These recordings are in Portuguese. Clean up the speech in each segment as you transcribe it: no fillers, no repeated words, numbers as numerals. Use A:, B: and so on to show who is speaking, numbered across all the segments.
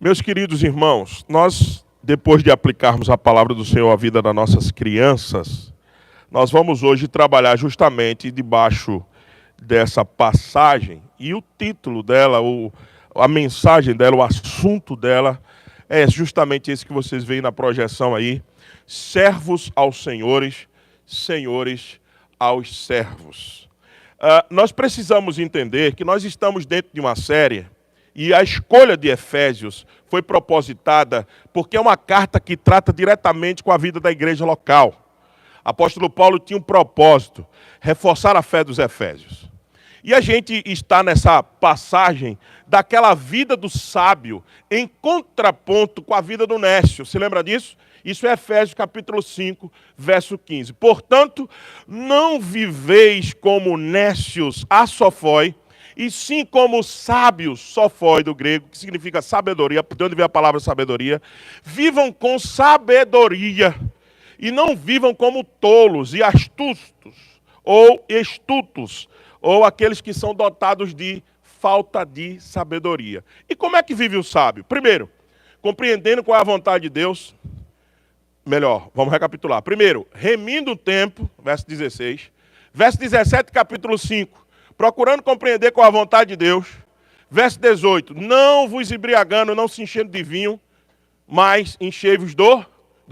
A: Meus queridos irmãos, nós, depois de aplicarmos a palavra do Senhor à vida das nossas crianças, nós vamos hoje trabalhar justamente debaixo dessa passagem, e o título dela, a mensagem dela, o assunto dela, é justamente esse que vocês veem na projeção aí: servos aos senhores, senhores aos servos. Nós precisamos entender que nós estamos dentro de uma série, e a escolha de Efésios foi propositada porque é uma carta que trata diretamente com a vida da igreja local. Apóstolo Paulo tinha um propósito: reforçar a fé dos efésios. E a gente está nessa passagem daquela vida do sábio em contraponto com a vida do nécio. Se lembra disso? Isso é Efésios capítulo 5, verso 15. Portanto, não viveis como nécios asofoi, e sim como sábios, sofoi do grego, que significa sabedoria, de onde vem a palavra sabedoria. Vivam com sabedoria, e não vivam como tolos e astutos, ou estutos, ou aqueles que são dotados de falta de sabedoria. E como é que vive o sábio? Primeiro, compreendendo qual é a vontade de Deus. Melhor, vamos recapitular. Primeiro, remindo o tempo, verso 16. Verso 17, capítulo 5. Procurando compreender qual é a vontade de Deus. Verso 18. Não vos embriagando, não se enchendo de vinho, mas enchei-vos do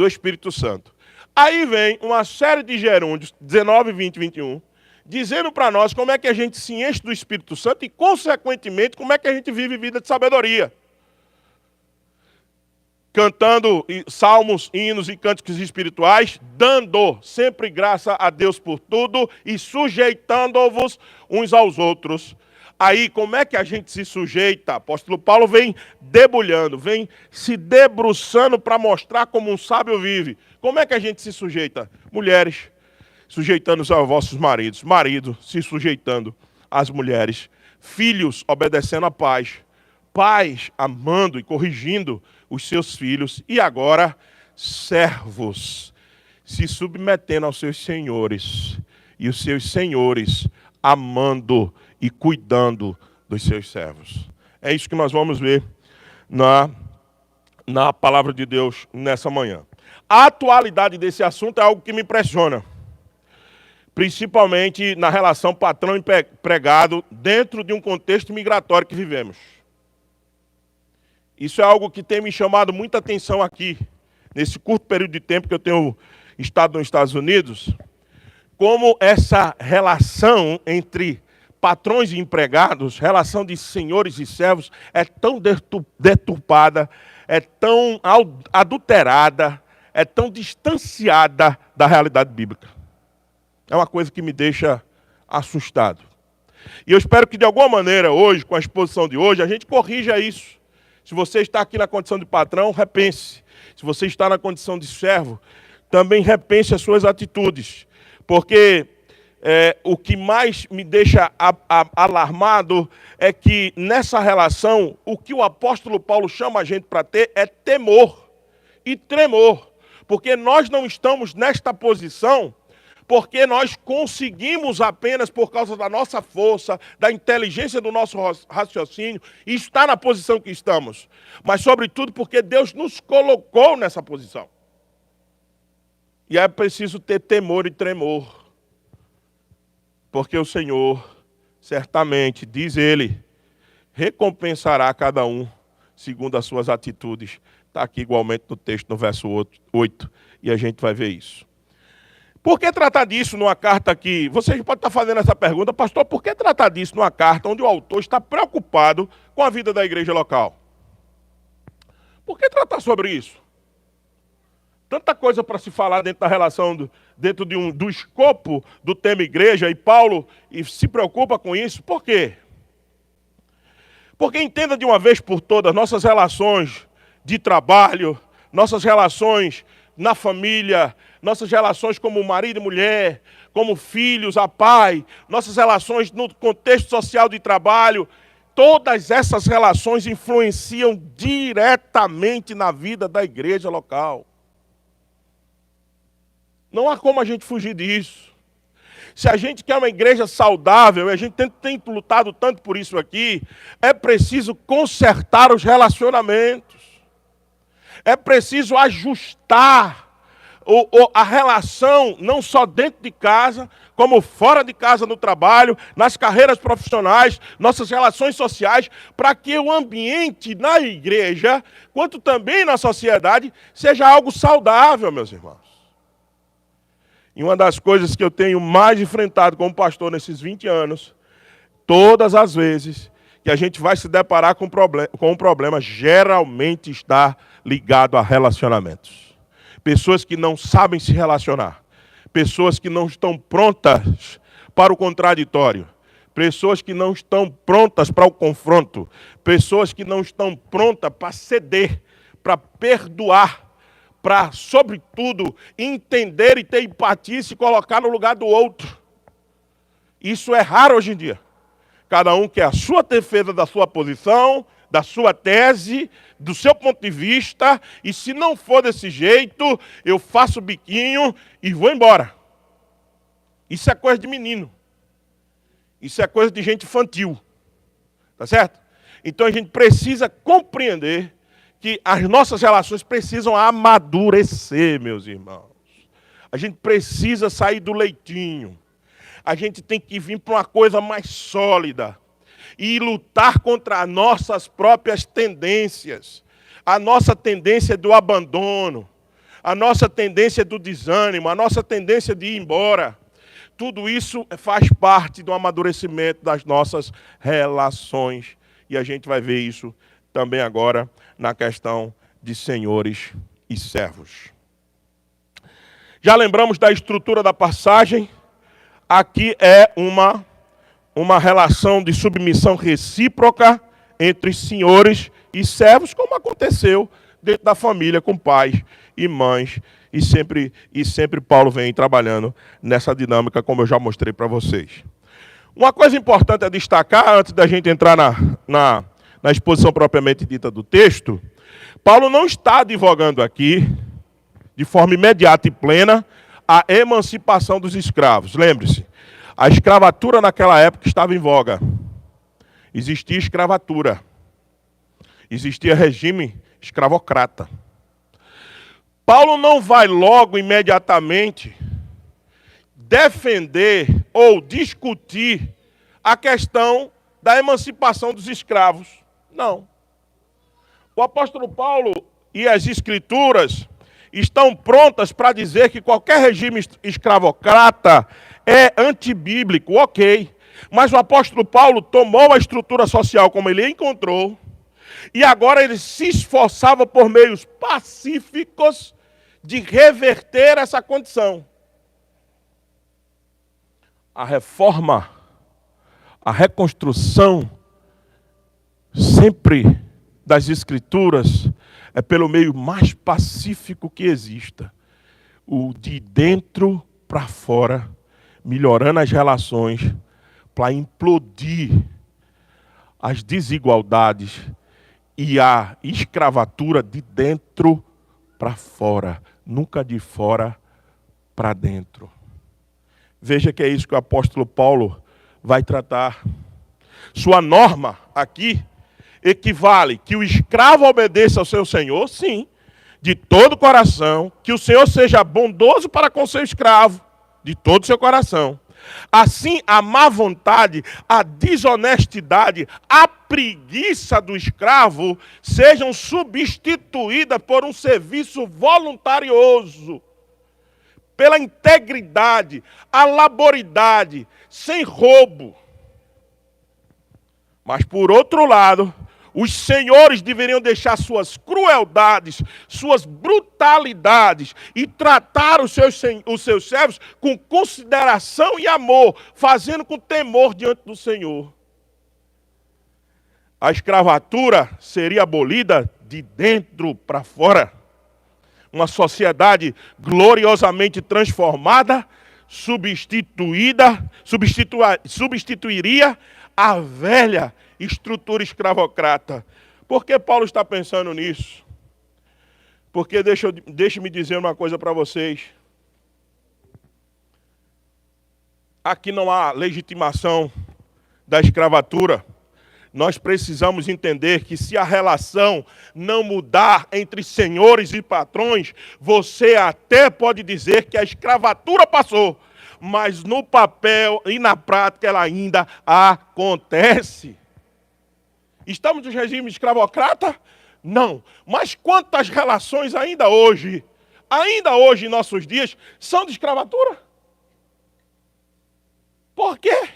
A: Espírito Santo. Aí vem uma série de gerúndios, 19, 20 e 21, dizendo para nós como é que a gente se enche do Espírito Santo e, consequentemente, como é que a gente vive vida de sabedoria. Cantando salmos, hinos e cânticos espirituais, dando sempre graça a Deus por tudo e sujeitando-vos uns aos outros. Aí, como é que a gente se sujeita? Apóstolo Paulo vem debulhando, vem se debruçando para mostrar como um sábio vive. Como é que a gente se sujeita? Mulheres, sujeitando-se aos vossos maridos. Marido, se sujeitando às mulheres. Filhos, obedecendo a pais. Pais, amando e corrigindo os seus filhos. E agora, servos, se submetendo aos seus senhores. E os seus senhores amando e cuidando dos seus servos. É isso que nós vamos ver na palavra de Deus nessa manhã. A atualidade desse assunto é algo que me impressiona, principalmente na relação patrão e empregado dentro de um contexto migratório que vivemos. Isso é algo que tem me chamado muita atenção aqui, nesse curto período de tempo que eu tenho estado nos Estados Unidos, como essa relação entre patrões e empregados, relação de senhores e servos, é tão deturpada, é tão adulterada, é tão distanciada da realidade bíblica. É uma coisa que me deixa assustado. E eu espero que de alguma maneira hoje, com a exposição de hoje, a gente corrija isso. Se você está aqui na condição de patrão, repense. Se você está na condição de servo, também repense as suas atitudes. Porque o que mais me deixa alarmado é que nessa relação, o que o apóstolo Paulo chama a gente para ter é temor e tremor. Porque nós não estamos nesta posição porque nós conseguimos apenas por causa da nossa força, da inteligência do nosso raciocínio, e estar na posição que estamos. Mas, sobretudo, porque Deus nos colocou nessa posição. E é preciso ter temor e tremor. Porque o Senhor, certamente, diz Ele, recompensará cada um segundo as suas atitudes. Está aqui igualmente no texto, no verso 8, e a gente vai ver isso. Por que tratar disso numa carta que... Vocês podem estar fazendo essa pergunta: pastor, por que tratar disso numa carta onde o autor está preocupado com a vida da igreja local? Por que tratar sobre isso? Tanta coisa para se falar dentro da relação, dentro do escopo do tema igreja, e Paulo se preocupa com isso. Por quê? Porque entenda de uma vez por todas, nossas relações de trabalho, nossas relações na família, nossas relações como marido e mulher, como filhos a pai, nossas relações no contexto social de trabalho, todas essas relações influenciam diretamente na vida da igreja local. Não há como a gente fugir disso. Se a gente quer uma igreja saudável, e a gente tem lutado tanto por isso aqui, é preciso consertar os relacionamentos. É preciso ajustar a relação, não só dentro de casa, como fora de casa no trabalho, nas carreiras profissionais, nossas relações sociais, para que o ambiente na igreja, quanto também na sociedade, seja algo saudável, meus irmãos. E uma das coisas que eu tenho mais enfrentado como pastor nesses 20 anos, todas as vezes que a gente vai se deparar com um problema, geralmente está ligado a relacionamentos. Pessoas que não sabem se relacionar. Pessoas que não estão prontas para o contraditório. Pessoas que não estão prontas para o confronto. Pessoas que não estão prontas para ceder, para perdoar, para, sobretudo, entender e ter empatia e se colocar no lugar do outro. Isso é raro hoje em dia. Cada um quer a sua defesa da sua posição, da sua tese, do seu ponto de vista, e se não for desse jeito, eu faço biquinho e vou embora. Isso é coisa de menino. Isso é coisa de gente infantil. Tá certo? Então a gente precisa compreender que as nossas relações precisam amadurecer, meus irmãos. A gente precisa sair do leitinho. A gente tem que vir para uma coisa mais sólida e lutar contra as nossas próprias tendências. A nossa tendência do abandono, a nossa tendência do desânimo, a nossa tendência de ir embora. Tudo isso faz parte do amadurecimento das nossas relações. E a gente vai ver isso também agora na questão de senhores e servos. Já lembramos da estrutura da passagem. Aqui é uma relação de submissão recíproca entre senhores e servos, como aconteceu dentro da família com pais e mães. E sempre Paulo vem trabalhando nessa dinâmica, como eu já mostrei para vocês. Uma coisa importante a destacar, antes da gente entrar na exposição propriamente dita do texto, Paulo não está advogando aqui, de forma imediata e plena, a emancipação dos escravos. Lembre-se, a escravatura naquela época estava em voga. Existia escravatura. Existia regime escravocrata. Paulo não vai logo, imediatamente, defender ou discutir a questão da emancipação dos escravos. Não. O apóstolo Paulo e as Escrituras estão prontas para dizer que qualquer regime escravocrata é antibíblico, ok. Mas o apóstolo Paulo tomou a estrutura social como ele encontrou e agora ele se esforçava por meios pacíficos de reverter essa condição. A reforma, a reconstrução sempre das Escrituras é pelo meio mais pacífico que exista. O de dentro para fora, melhorando as relações para implodir as desigualdades e a escravatura de dentro para fora, nunca de fora para dentro. Veja que é isso que o apóstolo Paulo vai tratar. Sua norma aqui equivale que o escravo obedeça ao seu senhor, sim, de todo o coração, que o senhor seja bondoso para com seu escravo, de todo o seu coração. Assim, a má vontade, a desonestidade, a preguiça do escravo sejam substituídas por um serviço voluntarioso, pela integridade, a laboridade, sem roubo. Mas, por outro lado, os senhores deveriam deixar suas crueldades, suas brutalidades e tratar os seus servos com consideração e amor, fazendo com temor diante do Senhor. A escravatura seria abolida de dentro para fora. Uma sociedade gloriosamente transformada, substituiria a velha estrutura escravocrata. Por que Paulo está pensando nisso? Porque deixe-me dizer uma coisa para vocês. Aqui não há legitimação da escravatura, Nós precisamos entender que se a relação não mudar entre senhores e patrões, você até pode dizer que a escravatura passou, mas no papel e na prática ela ainda acontece. Estamos no regime escravocrata? Não. Mas quantas relações ainda hoje em nossos dias, são de escravatura? Por quê?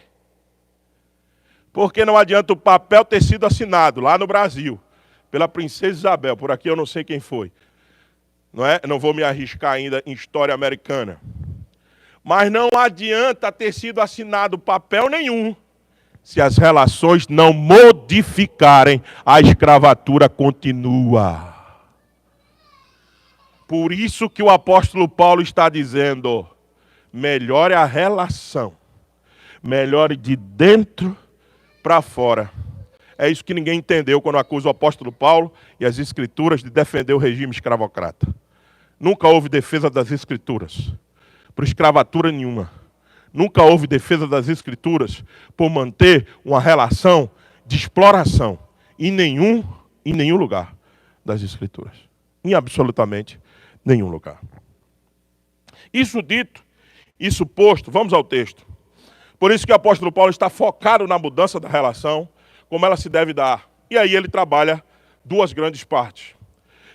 A: Porque não adianta o papel ter sido assinado lá no Brasil, pela princesa Isabel, por aqui eu não sei quem foi. Não é? Não vou me arriscar ainda em história americana. Mas não adianta ter sido assinado papel nenhum, se as relações não modificarem, a escravatura continua. Por isso que o apóstolo Paulo está dizendo, melhore a relação, melhore de dentro para fora. É isso que ninguém entendeu quando acusa o apóstolo Paulo e as escrituras de defender o regime escravocrata. Nunca houve defesa das escrituras por escravatura nenhuma. Nunca houve defesa das escrituras por manter uma relação de exploração em nenhum lugar das escrituras. Em absolutamente nenhum lugar. Isso dito, isso posto, vamos ao texto. Por isso que o apóstolo Paulo está focado na mudança da relação, como ela se deve dar. E aí ele trabalha duas grandes partes.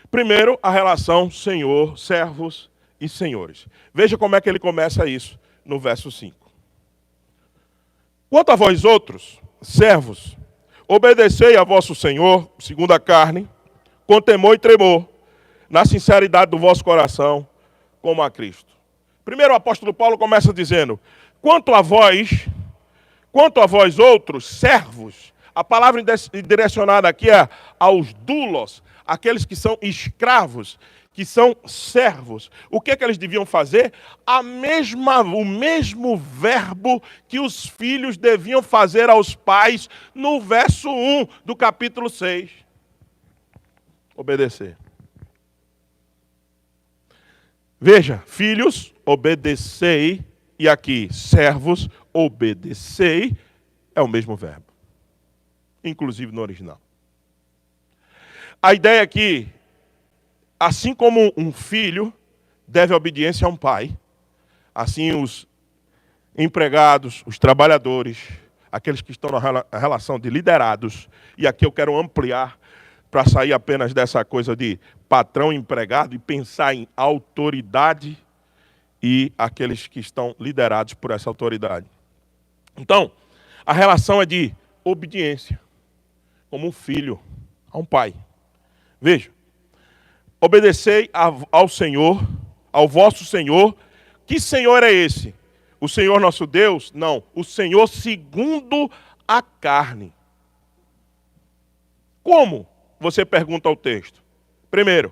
A: Primeiro, a relação senhor, servos e senhores. Veja como é que ele começa isso no verso 5. Quanto a vós outros, servos, obedecei a vosso Senhor, segundo a carne, com temor e tremor, na sinceridade do vosso coração, como a Cristo. Primeiro o apóstolo Paulo começa dizendo, quanto a vós outros, servos, a palavra direcionada aqui é aos doulos, aqueles que são escravos, que são servos. O que é que eles deviam fazer? O mesmo verbo que os filhos deviam fazer aos pais no verso 1 do capítulo 6. Obedecer. Veja, filhos, obedecei, e aqui, servos, obedecei, é o mesmo verbo. Inclusive no original. A ideia aqui, assim como um filho deve obediência a um pai, assim os empregados, os trabalhadores, aqueles que estão na relação de liderados, e aqui eu quero ampliar para sair apenas dessa coisa de patrão e empregado e pensar em autoridade e aqueles que estão liderados por essa autoridade. Então, a relação é de obediência, como um filho a um pai. Veja, obedecei ao Senhor, ao vosso Senhor. Que Senhor é esse? O Senhor nosso Deus? Não, o Senhor segundo a carne. Como? Você pergunta ao texto. Primeiro,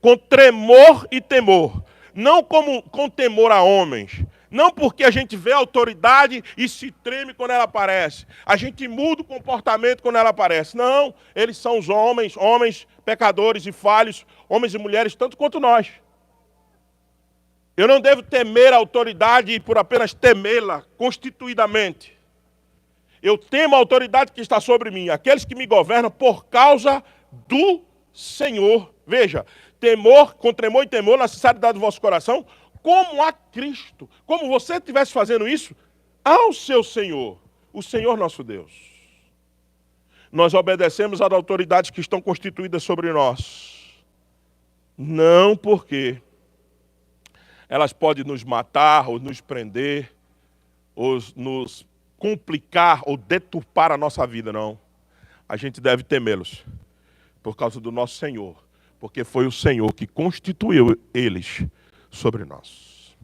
A: com tremor e temor. Não com temor a homens. Não porque a gente vê a autoridade e se treme quando ela aparece. A gente muda o comportamento quando ela aparece. Não, eles são os homens pecadores e falhos, homens e mulheres, tanto quanto nós. Eu não devo temer a autoridade por apenas temê-la constituidamente. Eu temo a autoridade que está sobre mim, aqueles que me governam por causa do Senhor. Veja, com tremor e temor na sinceridade do vosso coração, como a Cristo, como você estivesse fazendo isso ao seu Senhor, o Senhor nosso Deus. Nós obedecemos às autoridades que estão constituídas sobre nós, não porque elas podem nos matar, ou nos prender, ou nos complicar, ou deturpar a nossa vida, não. A gente deve temê-los, por causa do nosso Senhor, porque foi o Senhor que constituiu eles sobre nós.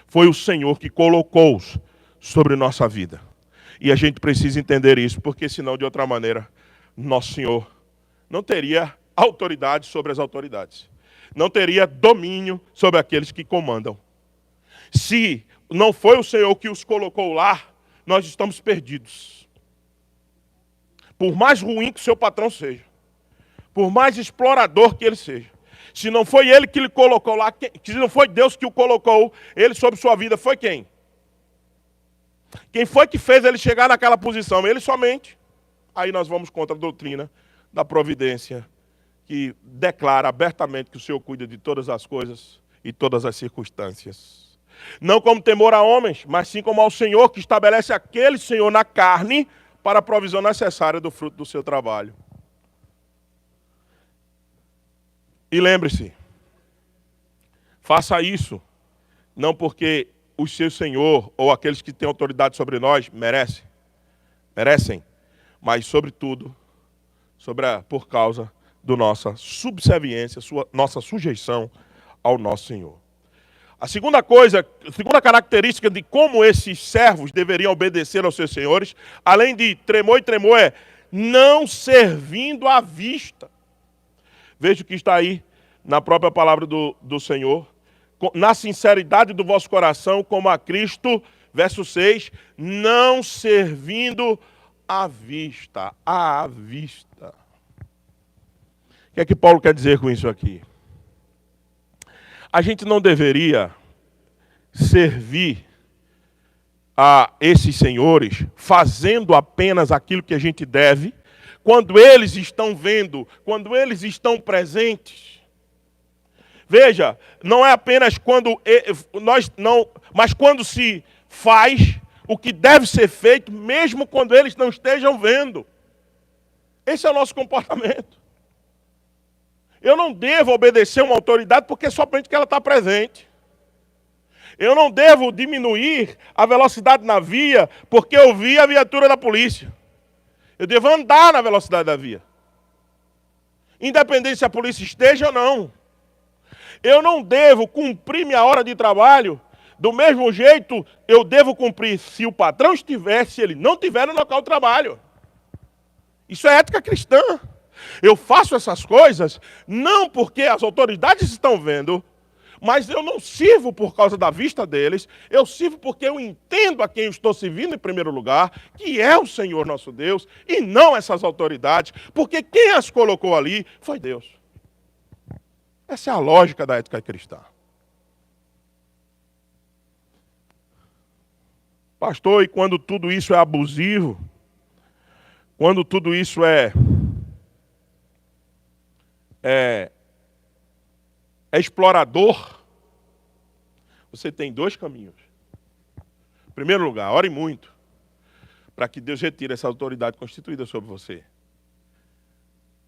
A: Foi o Senhor que colocou-os sobre nossa vida. E a gente precisa entender isso, porque senão, de outra maneira, nosso Senhor não teria autoridade sobre as autoridades. Não teria domínio sobre aqueles que comandam. Se não foi o Senhor que os colocou lá, nós estamos perdidos. Por mais ruim que o seu patrão seja, por mais explorador que ele seja, se não foi ele que lhe colocou lá, se não foi Deus que o colocou, ele sobre sua vida, foi quem? Quem foi que fez ele chegar naquela posição? Ele somente. aí nós vamos contra a doutrina da providência, que declara abertamente que o Senhor cuida de todas as coisas e todas as circunstâncias. Não como temor a homens, mas sim como ao Senhor, que estabelece aquele Senhor na carne para a provisão necessária do fruto do seu trabalho. E lembre-se, faça isso, não porque o seu Senhor ou aqueles que têm autoridade sobre nós merecem, mas sobretudo por causa da nossa subserviência, nossa sujeição ao nosso Senhor. A segunda característica de como esses servos deveriam obedecer aos seus senhores, além de tremor e tremor, é não servindo à vista. Veja o que está aí na própria palavra do Senhor. Na sinceridade do vosso coração, como a Cristo, verso 6, não servindo à vista. À vista. O que é que Paulo quer dizer com isso aqui? A gente não deveria servir a esses senhores fazendo apenas aquilo que a gente deve, quando eles estão vendo, quando eles estão presentes. Veja, não é apenas quando mas quando se faz o que deve ser feito, mesmo quando eles não estejam vendo. Esse é o nosso comportamento. Eu não devo obedecer uma autoridade porque somente que ela está presente. Eu não devo diminuir a velocidade na via porque eu vi a viatura da polícia. Eu devo andar na velocidade da via. Independente se a polícia esteja ou não. Eu não devo cumprir minha hora de trabalho do mesmo jeito eu devo cumprir se o patrão estiver, se ele não estiver no local de trabalho. Isso é ética cristã. Eu faço essas coisas não porque as autoridades estão vendo, mas eu não sirvo por causa da vista deles, eu sirvo porque eu entendo a quem eu estou servindo em primeiro lugar, que é o Senhor nosso Deus, e não essas autoridades, porque quem as colocou ali foi Deus. Essa é a lógica da ética cristã. Pastor, e quando tudo isso é abusivo, quando tudo isso é explorador, você tem dois caminhos. Em primeiro lugar, ore muito, para que Deus retire essa autoridade constituída sobre você.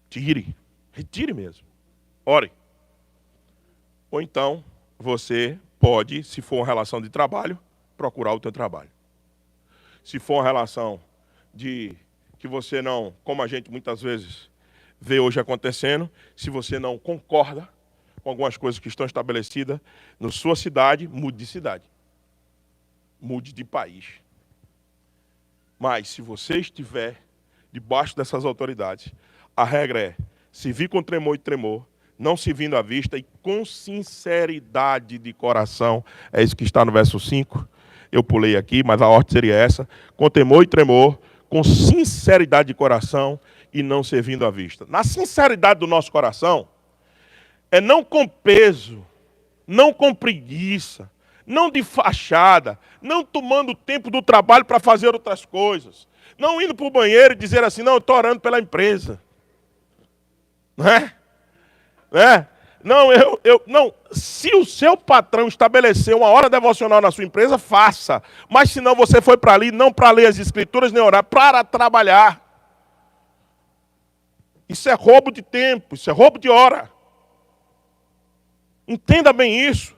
A: Retire mesmo. Ore. Ou então, você pode, se for uma relação de trabalho, procurar o teu trabalho. Se for uma relação de que você não, como a gente muitas vezes vê hoje acontecendo, se você não concorda com algumas coisas que estão estabelecidas na sua cidade, mude de cidade. Mude de país. Mas se você estiver debaixo dessas autoridades, a regra é servir com tremor e tremor, não servindo à vista e com sinceridade de coração. É isso que está no verso 5. Eu pulei aqui, mas a ordem seria essa. Com temor e tremor, com sinceridade de coração e não servindo à vista. Na sinceridade do nosso coração, é não com peso, não com preguiça, não de fachada, não tomando tempo do trabalho para fazer outras coisas, não indo para o banheiro e dizer assim, não, eu estou orando pela empresa. Não é? Não, se o seu patrão estabeleceu uma hora devocional na sua empresa, faça. Mas se não, você foi para ali, não para ler as escrituras, nem orar, para trabalhar. Isso é roubo de tempo, isso é roubo de hora. Entenda bem isso.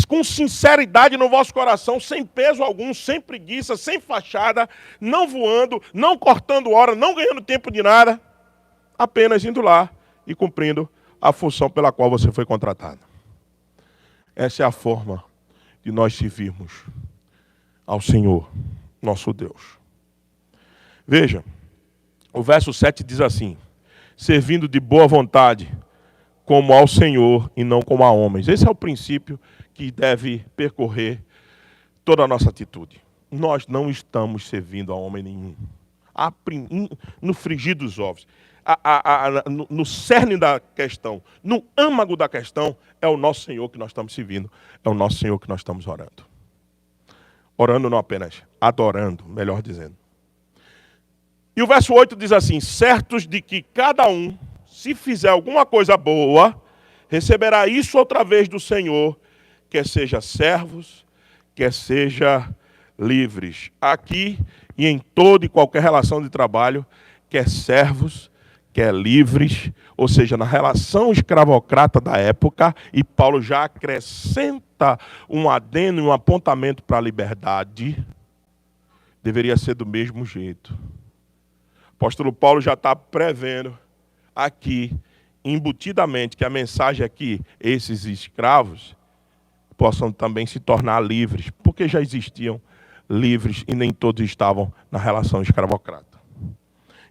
A: Com sinceridade no vosso coração, sem peso algum, sem preguiça, sem fachada, não voando, não cortando hora, não ganhando tempo de nada, apenas indo lá e cumprindo a função pela qual você foi contratado. Essa é a forma de nós servirmos ao Senhor, nosso Deus. Veja, o verso 7 diz assim, servindo de boa vontade, como ao Senhor e não como a homens. Esse é o princípio que deve percorrer toda a nossa atitude. Nós não estamos servindo a homem nenhum. No frigir dos ovos. No cerne da questão, no âmago da questão, é o nosso Senhor que nós estamos servindo, é o nosso Senhor que nós estamos orando. Orando não apenas, adorando, melhor dizendo. E o verso 8 diz assim: certos de que cada um, se fizer alguma coisa boa, receberá isso outra vez do Senhor, quer seja servos, quer seja livres. Aqui e em toda e qualquer relação de trabalho, quer servos, quer livres, ou seja, na relação escravocrata da época, e Paulo já acrescenta um adendo, um apontamento para a liberdade, deveria ser do mesmo jeito. O apóstolo Paulo já está prevendo aqui, embutidamente, que a mensagem aqui, esses escravos, possam também se tornar livres, porque já existiam livres e nem todos estavam na relação escravocrata.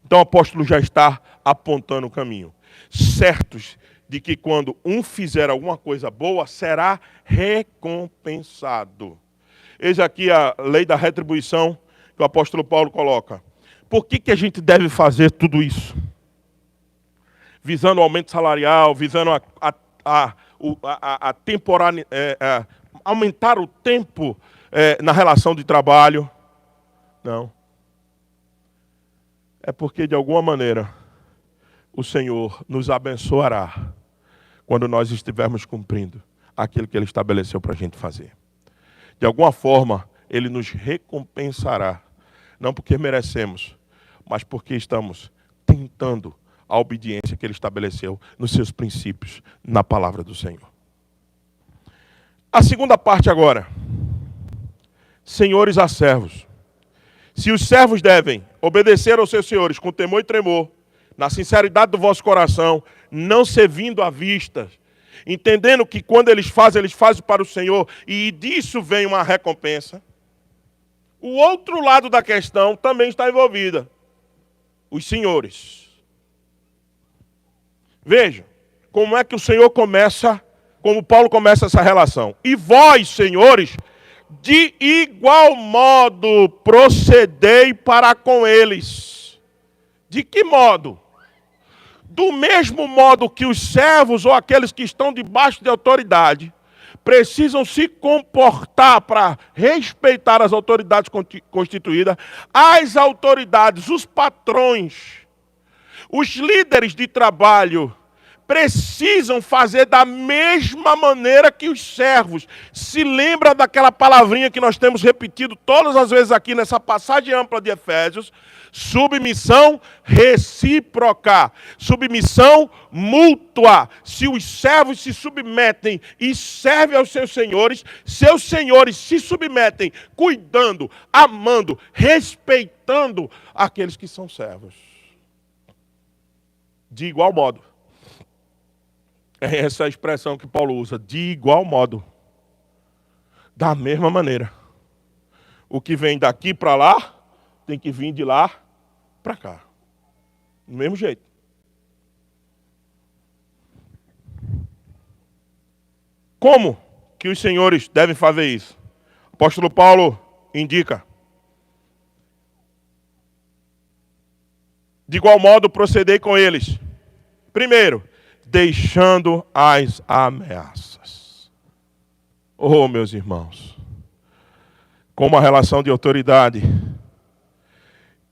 A: Então o apóstolo já está apontando o caminho, certos de que quando um fizer alguma coisa boa, será recompensado. Eis aqui a lei da retribuição que o apóstolo Paulo coloca. Por que a gente deve fazer tudo isso? Visando o aumento salarial, visando a temporânea, aumentar o tempo na relação de trabalho. Não. É porque, de alguma maneira, o Senhor nos abençoará quando nós estivermos cumprindo aquilo que Ele estabeleceu para a gente fazer. De alguma forma, Ele nos recompensará. Não porque merecemos, mas porque estamos tentando a obediência que Ele estabeleceu nos seus princípios, na palavra do Senhor. A segunda parte agora. Senhores a servos. Se os servos devem obedecer aos seus senhores com temor e tremor, na sinceridade do vosso coração, não servindo à vista, entendendo que quando eles fazem para o Senhor, e disso vem uma recompensa. O outro lado da questão também está envolvida. Os senhores. Veja, como é que o Senhor começa, como Paulo começa essa relação. E vós, senhores, de igual modo procedei para com eles. De que modo? Do mesmo modo que os servos ou aqueles que estão debaixo de autoridade precisam se comportar para respeitar as autoridades constituídas, as autoridades, os patrões, os líderes de trabalho precisam fazer da mesma maneira que os servos. Se lembra daquela palavrinha que nós temos repetido todas as vezes aqui nessa passagem ampla de Efésios? Submissão recíproca, submissão mútua. Se os servos se submetem e servem aos seus senhores se submetem, cuidando, amando, respeitando aqueles que são servos. De igual modo. É essa a expressão que Paulo usa, de igual modo. Da mesma maneira. O que vem daqui para lá, tem que vir de lá para cá. Do mesmo jeito. Como que os senhores devem fazer isso? O apóstolo Paulo indica. De igual modo, procedei com eles. Primeiro, deixando as ameaças. Oh, meus irmãos, como a relação de autoridade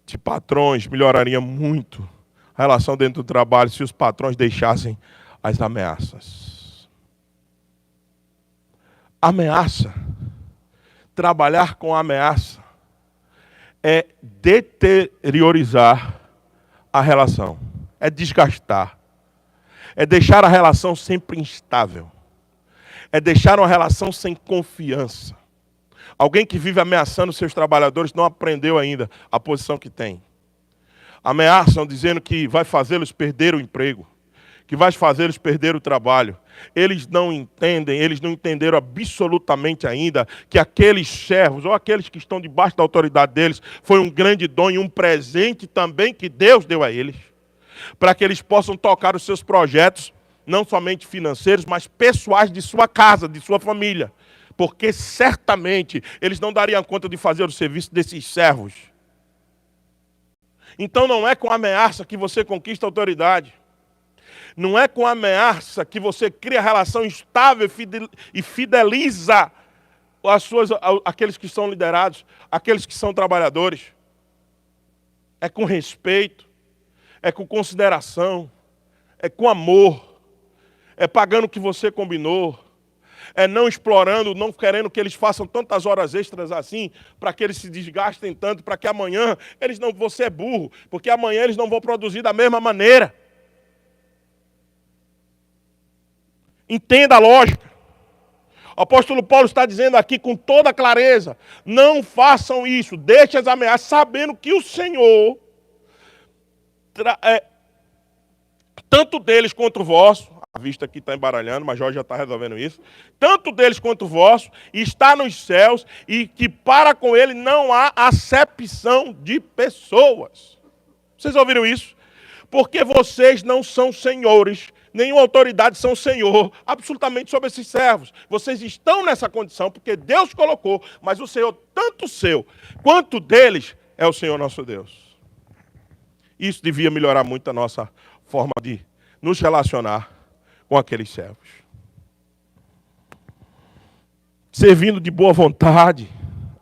A: de patrões melhoraria muito a relação dentro do trabalho se os patrões deixassem as ameaças. Ameaça, trabalhar com ameaça, é deteriorizar a relação, é desgastar. É deixar a relação sempre instável. É deixar uma relação sem confiança. Alguém que vive ameaçando seus trabalhadores não aprendeu ainda a posição que tem. Ameaçam dizendo que vai fazê-los perder o emprego, que vai fazê-los perder o trabalho. Eles não entendem, eles não entenderam absolutamente ainda que aqueles servos ou aqueles que estão debaixo da autoridade deles foi um grande dom e um presente também que Deus deu a eles, para que eles possam tocar os seus projetos, não somente financeiros, mas pessoais de sua casa, de sua família. Porque certamente eles não dariam conta de fazer o serviço desses servos. Então não é com ameaça que você conquista a autoridade. Não é com ameaça que você cria relação estável e fideliza aqueles que são liderados, aqueles que são trabalhadores. é com respeito, é com consideração, é com amor, é pagando o que você combinou, é não explorando, não querendo que eles façam tantas horas extras assim, para que eles se desgastem tanto, para que amanhã eles não, você é burro, porque amanhã eles não vão produzir da mesma maneira. Entenda a lógica. O apóstolo Paulo está dizendo aqui com toda clareza, não façam isso, deixem as ameaças, sabendo que o Senhor, tanto deles quanto o vosso, a vista aqui está embaralhando, mas Jorge já está resolvendo isso, tanto deles quanto o vosso, está nos céus, e que para com ele não há acepção de pessoas. Vocês ouviram isso? Porque vocês não são senhores, nenhuma autoridade são senhor, absolutamente sobre esses servos. Vocês estão nessa condição porque Deus colocou, mas o Senhor, tanto seu quanto deles, é o Senhor nosso Deus. Isso devia melhorar muito a nossa forma de nos relacionar com aqueles servos. Servindo de boa vontade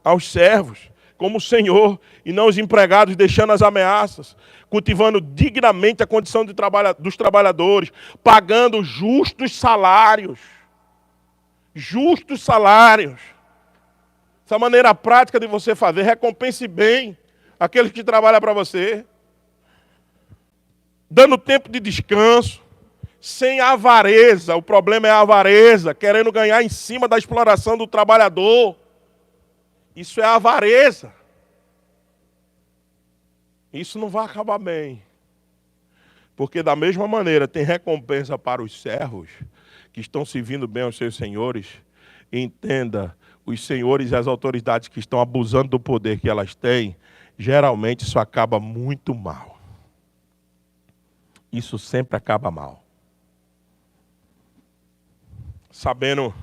A: aos servos, como o Senhor, e não os empregados deixando as ameaças, cultivando dignamente a condição dos trabalhadores, pagando justos salários. Justos salários. Essa maneira prática de você fazer, recompense bem aqueles que trabalham para você. Dando tempo de descanso, sem avareza. O problema é a avareza, querendo ganhar em cima da exploração do trabalhador. Isso é avareza. Isso não vai acabar bem. Porque da mesma maneira tem recompensa para os servos que estão servindo bem aos seus senhores. Entenda, os senhores e as autoridades que estão abusando do poder que elas têm, geralmente isso acaba muito mal. Isso sempre acaba mal. Sabendo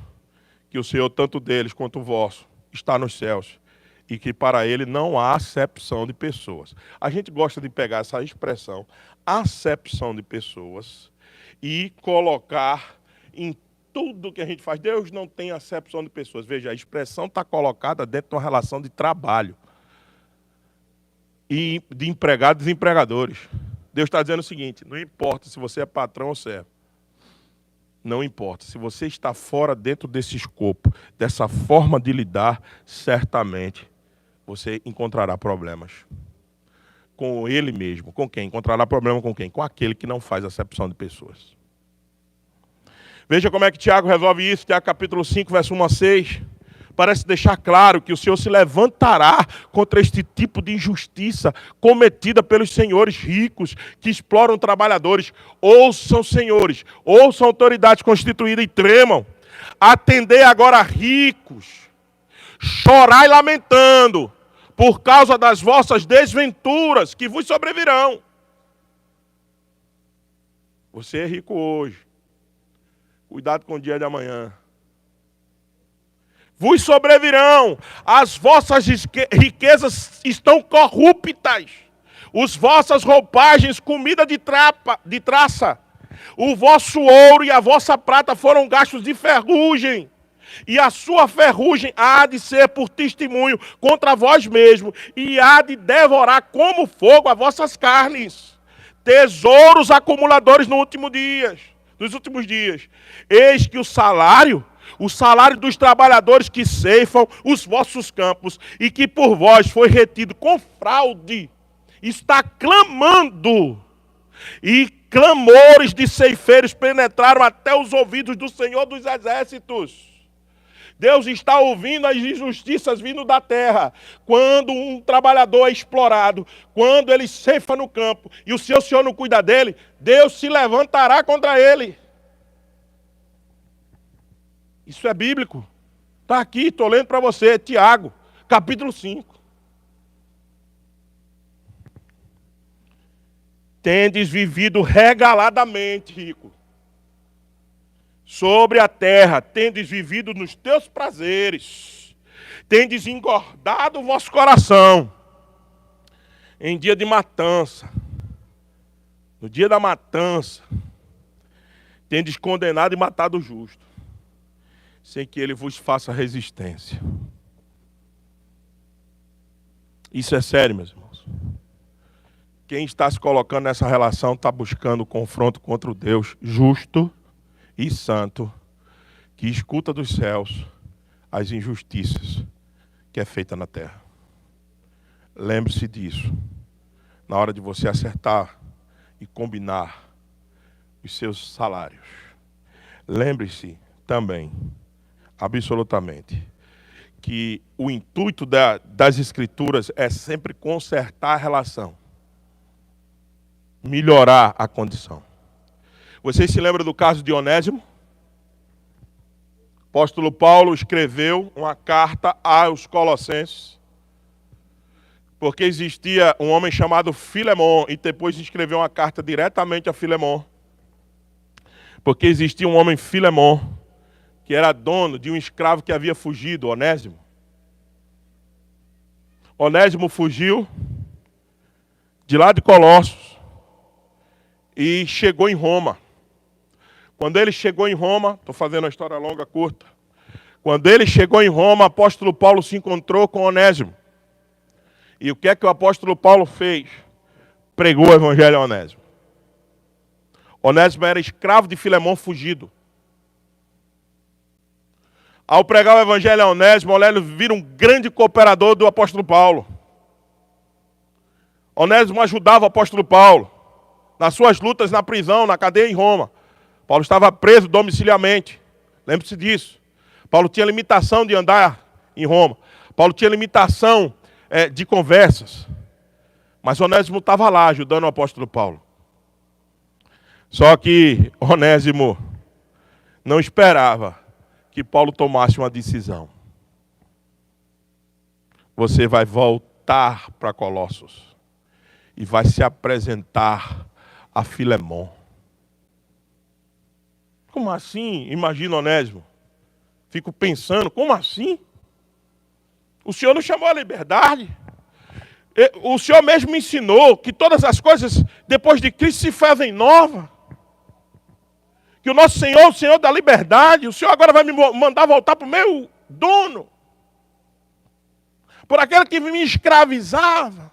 A: que o Senhor, tanto deles quanto o vosso, está nos céus, e que para ele não há acepção de pessoas. A gente gosta de pegar essa expressão, acepção de pessoas, e colocar em tudo que a gente faz. Deus não tem acepção de pessoas. Veja, a expressão está colocada dentro de uma relação de trabalho, e de empregados e empregadores. Deus está dizendo o seguinte, não importa se você é patrão ou servo, não importa. Se você está fora dentro desse escopo, dessa forma de lidar, certamente você encontrará problemas. Com ele mesmo. Com quem? Encontrará problema com quem? Com aquele que não faz acepção de pessoas. Veja como é que Tiago resolve isso. Tiago capítulo 5, verso 1 a 6. Parece deixar claro que o Senhor se levantará contra este tipo de injustiça cometida pelos senhores ricos que exploram trabalhadores. Ouçam, senhores, ouçam autoridades constituídas e tremam. Atendei agora ricos, chorai lamentando por causa das vossas desventuras que vos sobrevirão. Você é rico hoje. Cuidado com o dia de amanhã. Vos sobrevirão, as vossas riquezas estão corruptas, as vossas roupagens, comida de traça, o vosso ouro e a vossa prata foram gastos de ferrugem, e a sua ferrugem há de ser por testemunho contra vós mesmos, e há de devorar como fogo as vossas carnes, tesouros acumuladores nos últimos dias. Eis que o salário dos trabalhadores que ceifam os vossos campos e que por vós foi retido com fraude, está clamando, e clamores de ceifeiros penetraram até os ouvidos do Senhor dos Exércitos. Deus está ouvindo as injustiças vindo da terra. Quando um trabalhador é explorado, quando ele ceifa no campo e o seu Senhor não cuida dele, Deus se levantará contra ele. Isso é bíblico. Está aqui, estou lendo para você, Tiago, capítulo 5. Tendes vivido regaladamente, rico, sobre a terra, tendes vivido nos teus prazeres, tendes engordado o vosso coração, em dia de matança, no dia da matança, tendes condenado e matado o justo, sem que ele vos faça resistência. Isso é sério, meus irmãos. Quem está se colocando nessa relação está buscando o confronto contra o Deus justo e santo, que escuta dos céus as injustiças que é feita na terra. Lembre-se disso. Na hora de você acertar e combinar os seus salários. Lembre-se também, absolutamente, que o intuito das Escrituras é sempre consertar a relação. Melhorar a condição. Vocês se lembram do caso de Onésimo? O apóstolo Paulo escreveu uma carta aos Colossenses, porque existia um homem chamado Filemon, e depois escreveu uma carta diretamente a Filemon, porque existia um homem Filemon, que era dono de um escravo que havia fugido, Onésimo. Onésimo fugiu de lá de Colossos e chegou em Roma. Quando ele chegou em Roma, estou fazendo uma história longa, curta. Quando ele chegou em Roma, o apóstolo Paulo se encontrou com Onésimo. E o que é que o apóstolo Paulo fez? Pregou o evangelho a Onésimo. Onésimo era escravo de Filemon fugido. Ao pregar o evangelho a Onésimo, Onésimo vira um grande cooperador do apóstolo Paulo. Onésimo ajudava o apóstolo Paulo nas suas lutas na prisão, na cadeia em Roma. Paulo estava preso domiciliarmente. Lembre-se disso. Paulo tinha limitação de andar em Roma. Paulo tinha limitação de conversas. Mas Onésimo estava lá ajudando o apóstolo Paulo. Só que Onésimo não esperava que Paulo tomasse uma decisão. Você vai voltar para Colossos e vai se apresentar a Filemon. Como assim? Imagina Onésimo. Fico pensando, como assim? O Senhor nos chamou à liberdade. O Senhor mesmo me ensinou que todas as coisas, depois de Cristo, se fazem novas. Que o nosso Senhor, o Senhor da liberdade, o Senhor agora vai me mandar voltar para o meu dono. Por aquele que me escravizava.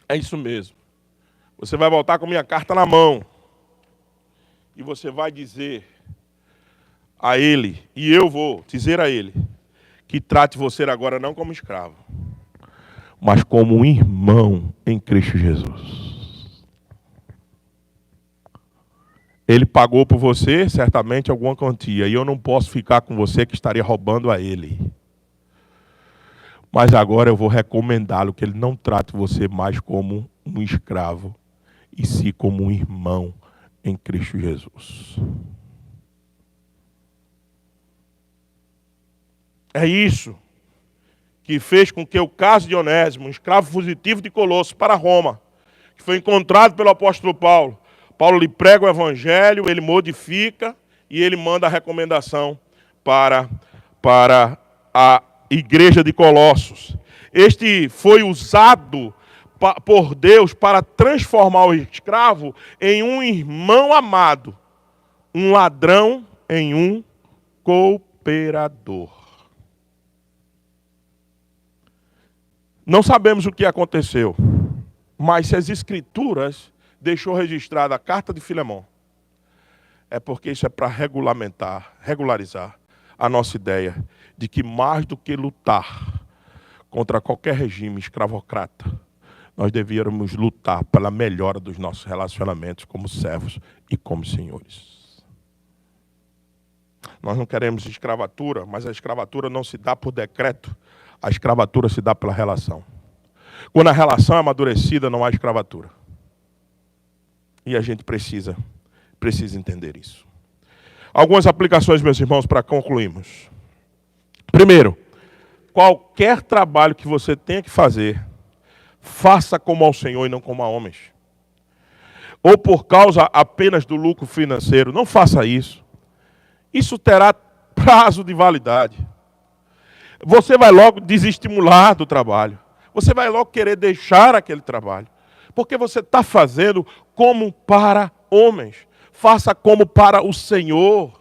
A: É isso mesmo. Você vai voltar com minha carta na mão. E você vai dizer a ele, e eu vou dizer a ele, que trate você agora não como escravo, mas como um irmão em Cristo Jesus. Ele pagou por você, certamente, alguma quantia, e eu não posso ficar com você que estaria roubando a ele. Mas agora eu vou recomendá-lo que ele não trate você mais como um escravo, e sim como um irmão em Cristo Jesus. É isso que fez com que o caso de Onésimo, um escravo fugitivo de Colossos para Roma, que foi encontrado pelo apóstolo Paulo, Paulo lhe prega o evangelho, ele modifica e ele manda a recomendação para a igreja de Colossos. Este foi usado por Deus para transformar o escravo em um irmão amado, um ladrão em um cooperador. Não sabemos o que aconteceu, mas se as Escrituras deixou registrada a carta de Filemon, é porque isso é para regularizar a nossa ideia de que mais do que lutar contra qualquer regime escravocrata, nós devíamos lutar pela melhora dos nossos relacionamentos como servos e como senhores. Nós não queremos escravatura, mas a escravatura não se dá por decreto, a escravatura se dá pela relação. Quando a relação é amadurecida, não há escravatura. E a gente precisa entender isso. Algumas aplicações, meus irmãos, para concluirmos. Primeiro, qualquer trabalho que você tenha que fazer, faça como ao Senhor e não como a homens. Ou por causa apenas do lucro financeiro. Não faça isso. Isso terá prazo de validade. Você vai logo desestimular do trabalho. Você vai logo querer deixar aquele trabalho. Porque você está fazendo como para homens. Faça como para o Senhor.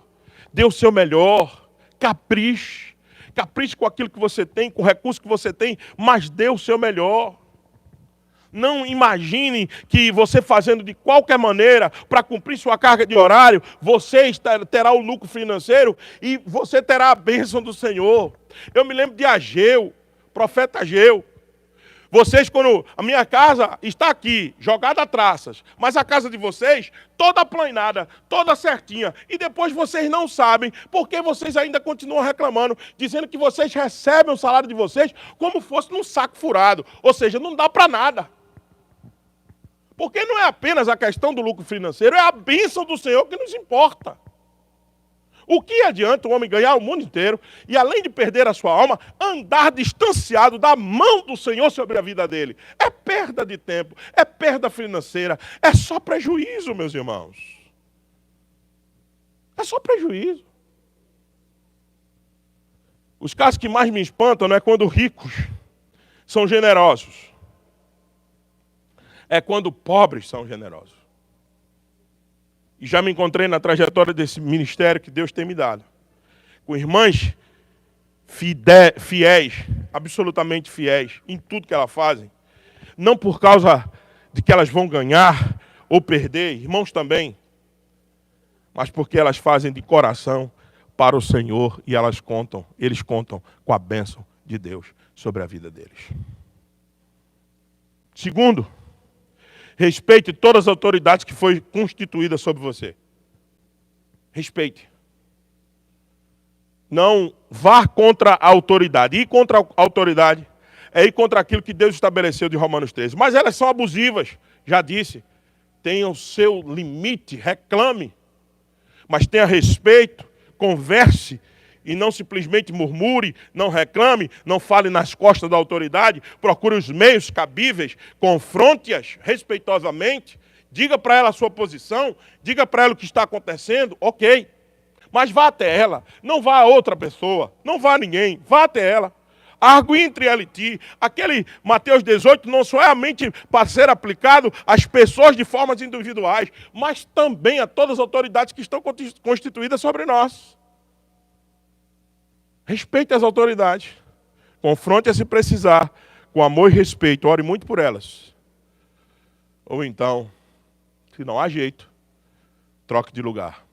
A: Dê o seu melhor. Capriche. Capriche com aquilo que você tem, com o recurso que você tem, mas dê o seu melhor. Não imagine que você fazendo de qualquer maneira para cumprir sua carga de horário, você terá o lucro financeiro e você terá a bênção do Senhor. Eu me lembro de Ageu, profeta Ageu. Vocês, quando a minha casa está aqui, jogada a traças, mas a casa de vocês, toda aplanada, toda certinha, e depois vocês não sabem, porque vocês ainda continuam reclamando, dizendo que vocês recebem o salário de vocês como fosse num saco furado, ou seja, não dá para nada. Porque não é apenas a questão do lucro financeiro, é a bênção do Senhor que nos importa. O que adianta o homem ganhar o mundo inteiro e, além de perder a sua alma, andar distanciado da mão do Senhor sobre a vida dele? É perda de tempo, é perda financeira, é só prejuízo, meus irmãos. É só prejuízo. Os casos que mais me espantam não é quando ricos são generosos. É quando pobres são generosos. E já me encontrei na trajetória desse ministério que Deus tem me dado, com irmãs fiéis, absolutamente fiéis, em tudo que elas fazem. Não por causa de que elas vão ganhar ou perder, irmãos também, mas porque elas fazem de coração para o Senhor e eles contam com a bênção de Deus sobre a vida deles. Segundo, respeite todas as autoridades que foi constituídas sobre você. Respeite. Não vá contra a autoridade. Ir contra a autoridade é ir contra aquilo que Deus estabeleceu de Romanos 13. Mas elas são abusivas, já disse. Tenha o seu limite, reclame. Mas tenha respeito, converse. E não simplesmente murmure, não reclame, não fale nas costas da autoridade, procure os meios cabíveis, confronte-as respeitosamente, diga para ela a sua posição, diga para ela o que está acontecendo, ok. Mas vá até ela, não vá a outra pessoa, não vá a ninguém, vá até ela. Argue entre ela e ti. Aquele Mateus 18 não somente para ser aplicado às pessoas de formas individuais, mas também a todas as autoridades que estão constituídas sobre nós. Respeite as autoridades. Confronte-as se precisar. Com amor e respeito. Ore muito por elas. Ou então, se não há jeito, troque de lugar.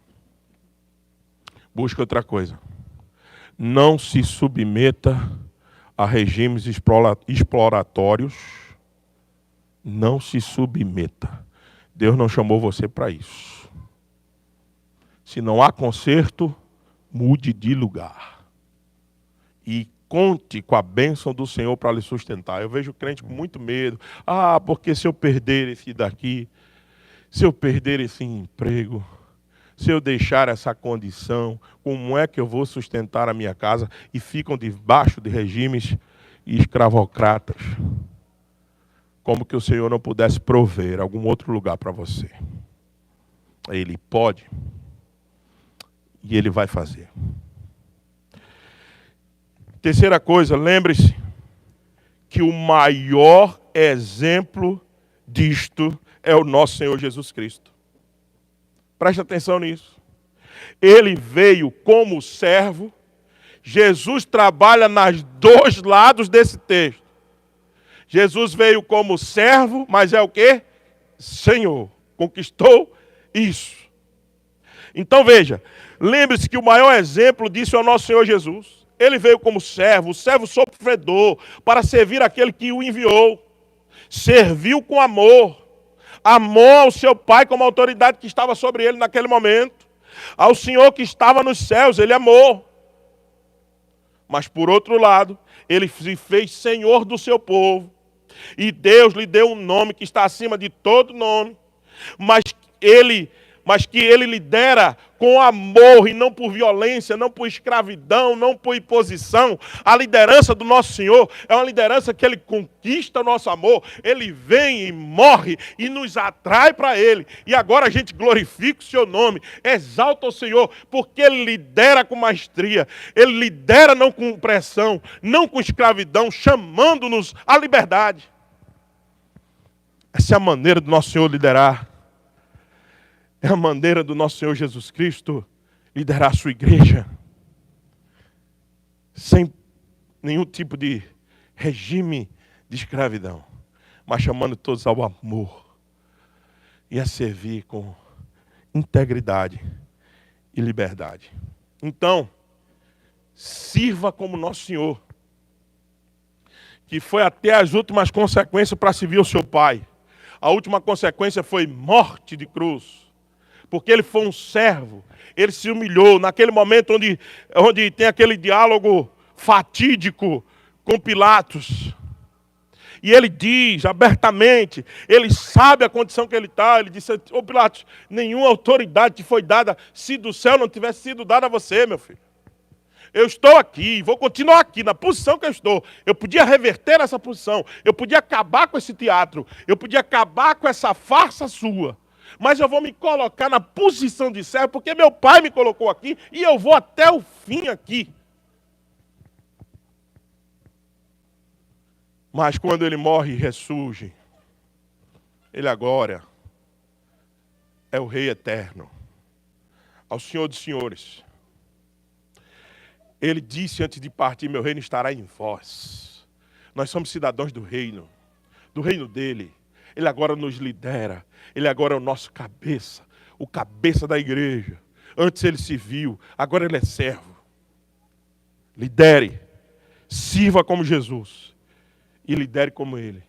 A: Busque outra coisa. Não se submeta a regimes exploratórios. Não se submeta. Deus não chamou você para isso. Se não há conserto, mude de lugar. E conte com a bênção do Senhor para lhe sustentar. Eu vejo crente com muito medo. Porque se eu perder esse daqui, se eu perder esse emprego, se eu deixar essa condição, como é que eu vou sustentar a minha casa? E ficam debaixo de regimes escravocratas. Como que o Senhor não pudesse prover algum outro lugar para você? Ele pode e Ele vai fazer. Terceira coisa, lembre-se que o maior exemplo disto é o nosso Senhor Jesus Cristo. Preste atenção nisso. Ele veio como servo. Jesus trabalha nos dois lados desse texto. Jesus veio como servo, mas é o quê? Senhor. Conquistou isso. Então veja, lembre-se que o maior exemplo disso é o nosso Senhor Jesus. Ele veio como servo, o servo sofredor, para servir aquele que o enviou. Serviu com amor. Amou ao seu pai como autoridade que estava sobre ele naquele momento. Ao Senhor que estava nos céus, ele amou. Mas por outro lado, ele se fez Senhor do seu povo. E Deus lhe deu um nome que está acima de todo nome. Mas que ele lidera com amor e não por violência, não por escravidão, não por imposição. A liderança do nosso Senhor é uma liderança que Ele conquista o nosso amor. Ele vem e morre e nos atrai para Ele. E agora a gente glorifica o Seu nome, exalta o Senhor, porque Ele lidera com maestria. Ele lidera não com pressão, não com escravidão, chamando-nos à liberdade. Essa é a maneira do nosso Senhor liderar. É a maneira do nosso Senhor Jesus Cristo liderar a sua igreja. Sem nenhum tipo de regime de escravidão. mas chamando todos ao amor e a servir com integridade e liberdade. Então, sirva como nosso Senhor, que foi até as últimas consequências para servir o seu Pai. A última consequência foi morte de cruz, porque ele foi um servo, ele se humilhou naquele momento onde tem aquele diálogo fatídico com Pilatos. E ele diz abertamente, ele sabe a condição que ele está, ele disse: ô Pilatos, nenhuma autoridade te foi dada se do céu não tivesse sido dada a você, meu filho. Eu estou aqui, vou continuar aqui, na posição que eu estou. Eu podia reverter essa posição, eu podia acabar com esse teatro, eu podia acabar com essa farsa sua. Mas eu vou me colocar na posição de servo, porque meu pai me colocou aqui e eu vou até o fim aqui. Mas quando ele morre e ressurge, ele agora é o Rei eterno, ao Senhor dos senhores. Ele disse antes de partir: meu reino estará em vós. Nós somos cidadãos do reino dele. Ele agora nos lidera. Ele agora é o nosso cabeça, o cabeça da igreja. Antes ele serviu, agora ele é servo. Lidere, sirva como Jesus e lidere como ele.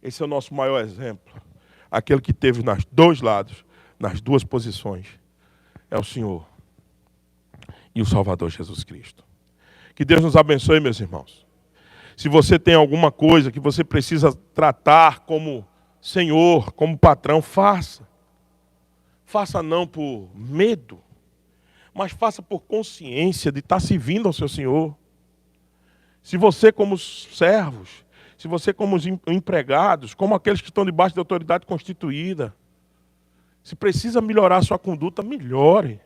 A: Esse é o nosso maior exemplo. Aquele que teve nos dois lados, nas duas posições, é o Senhor e o Salvador Jesus Cristo. Que Deus nos abençoe, meus irmãos. Se você tem alguma coisa que você precisa tratar como Senhor, como patrão, faça. Faça não por medo, mas faça por consciência de estar servindo ao seu Senhor. Se você como servos, se você como os empregados, como aqueles que estão debaixo de autoridade constituída, se precisa melhorar a sua conduta, melhore.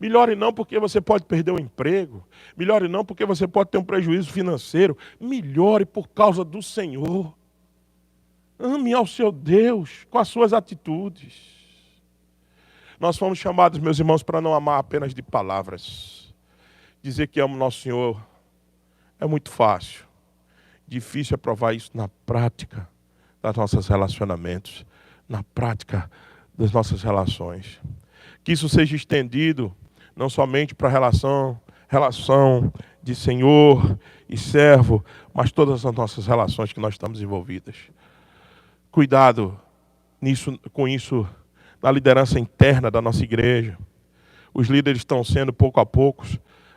A: Melhore não porque você pode perder o emprego. Melhore não porque você pode ter um prejuízo financeiro. Melhore por causa do Senhor. Ame ao seu Deus com as suas atitudes. Nós fomos chamados, meus irmãos, para não amar apenas de palavras. Dizer que amo nosso Senhor é muito fácil. Difícil é provar isso na prática dos nossos relacionamentos, na prática das nossas relações. Que isso seja estendido não somente para a relação de Senhor e servo, mas todas as nossas relações que nós estamos envolvidas. Cuidado com isso na liderança interna da nossa igreja. Os líderes estão sendo pouco a pouco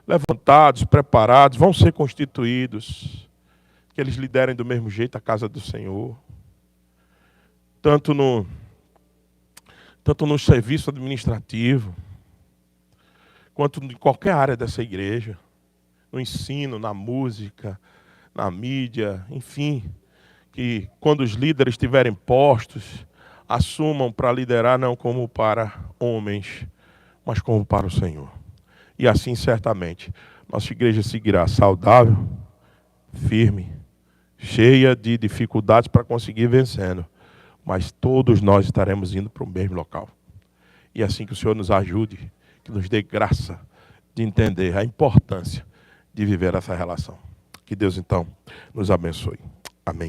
A: levantados, preparados, vão ser constituídos. Que eles liderem do mesmo jeito a casa do Senhor. Tanto no serviço administrativo, quanto em qualquer área dessa igreja, no ensino, na música, na mídia, enfim, que quando os líderes estiverem postos, assumam para liderar não como para homens, mas como para o Senhor. E assim, certamente, nossa igreja seguirá saudável, firme, cheia de dificuldades para conseguir vencendo, mas todos nós estaremos indo para o mesmo local. E assim que o Senhor nos ajude, que nos dê graça de entender a importância de viver essa relação. Que Deus, então, nos abençoe. Amém.